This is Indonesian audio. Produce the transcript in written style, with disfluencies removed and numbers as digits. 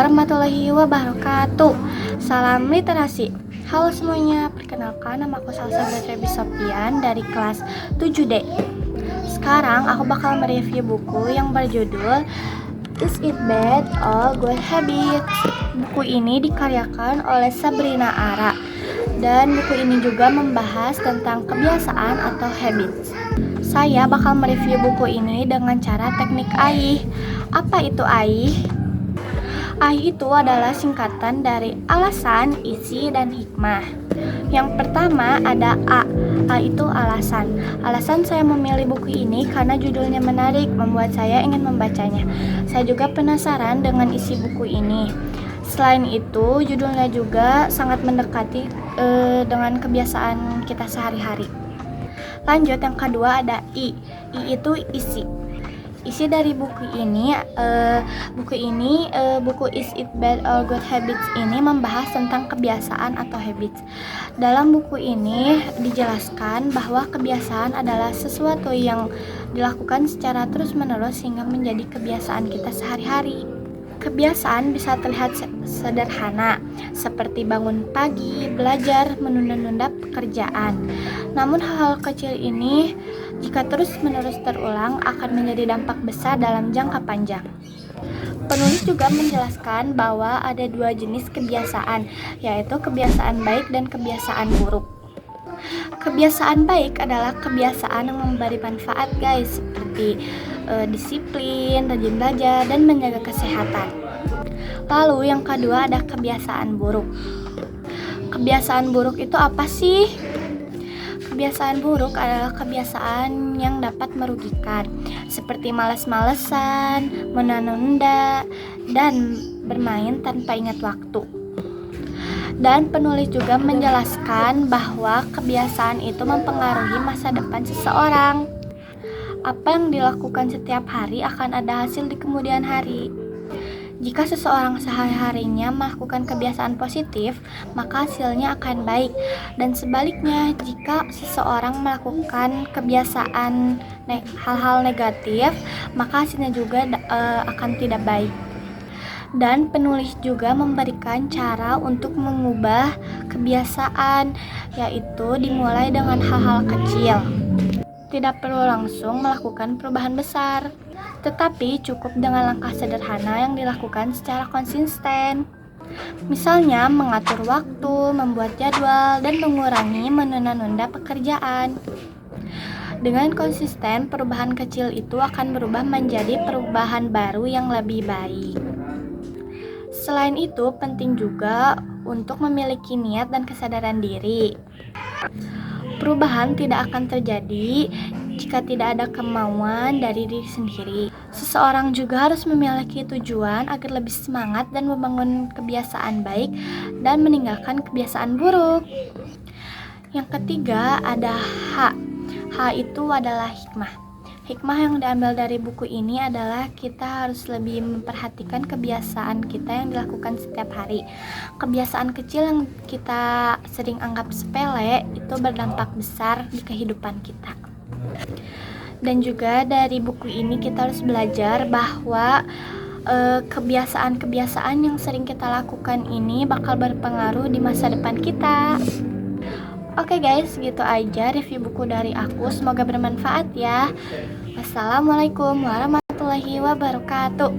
warahmatullahi wabarakatuh. Salam literasi. Halo semuanya, perkenalkan nama aku Salsa Betrebi Sofian dari kelas 7D. Sekarang aku bakal mereview buku yang berjudul Is It Bad or Good Habits. Buku ini dikaryakan oleh Sabrina Ara. Dan buku ini juga membahas tentang kebiasaan atau habits. Saya bakal mereview buku ini dengan cara teknik AIH. Apa itu AIH? AIH itu adalah singkatan dari alasan, isi, dan hikmah. Yang pertama ada A. A itu alasan. Alasan saya memilih buku ini karena judulnya menarik, membuat saya ingin membacanya. Saya juga penasaran dengan isi buku ini. Selain itu, judulnya juga sangat mendekati dengan kebiasaan kita sehari-hari. Lanjut, yang kedua ada I. I itu isi. Isi dari buku ini, buku Is It Bad or Good Habits ini membahas tentang kebiasaan atau habits. Dalam buku ini dijelaskan bahwa kebiasaan adalah sesuatu yang dilakukan secara terus-menerus sehingga menjadi kebiasaan kita sehari-hari. Kebiasaan bisa terlihat sederhana, seperti bangun pagi, belajar, menunda-nunda pekerjaan. Namun hal-hal kecil ini jika terus-menerus terulang akan menjadi dampak besar dalam jangka panjang. Penulis juga menjelaskan bahwa ada dua jenis kebiasaan, yaitu kebiasaan baik dan kebiasaan buruk. Kebiasaan baik adalah kebiasaan yang memberi manfaat guys, seperti disiplin, rajin belajar, dan menjaga kesehatan. Lalu yang kedua ada kebiasaan buruk. Kebiasaan buruk itu apa sih? Kebiasaan buruk adalah kebiasaan yang dapat merugikan, seperti malas-malesan, menunda-nunda, dan bermain tanpa ingat waktu. Dan penulis juga menjelaskan bahwa kebiasaan itu mempengaruhi masa depan seseorang. Apa yang dilakukan setiap hari akan ada hasil di kemudian hari. Jika seseorang sehari-harinya melakukan kebiasaan positif, maka hasilnya akan baik. Dan sebaliknya, jika seseorang melakukan kebiasaan hal-hal negatif, maka hasilnya juga akan tidak baik. Dan penulis juga memberikan cara untuk mengubah kebiasaan, yaitu dimulai dengan hal-hal kecil. Tidak perlu langsung melakukan perubahan besar, tetapi cukup dengan langkah sederhana yang dilakukan secara konsisten. Misalnya mengatur waktu, membuat jadwal, dan mengurangi menunda-nunda pekerjaan. Dengan konsisten, perubahan kecil itu akan berubah menjadi perubahan baru yang lebih baik. Selain itu, penting juga untuk memiliki niat dan kesadaran diri. Perubahan tidak akan terjadi jika tidak ada kemauan dari diri sendiri. Seseorang juga harus memiliki tujuan agar lebih semangat dan membangun kebiasaan baik dan meninggalkan kebiasaan buruk. Yang ketiga ada H. H itu adalah hikmah. Hikmah yang diambil dari buku ini adalah kita harus lebih memperhatikan kebiasaan kita yang dilakukan setiap hari. Kebiasaan kecil yang kita sering anggap sepele itu berdampak besar di kehidupan kita. Dan juga dari buku ini kita harus belajar bahwa kebiasaan-kebiasaan yang sering kita lakukan ini bakal berpengaruh di masa depan kita. Oke guys, gitu aja review buku dari aku. Semoga bermanfaat ya. Wassalamualaikum warahmatullahi wabarakatuh.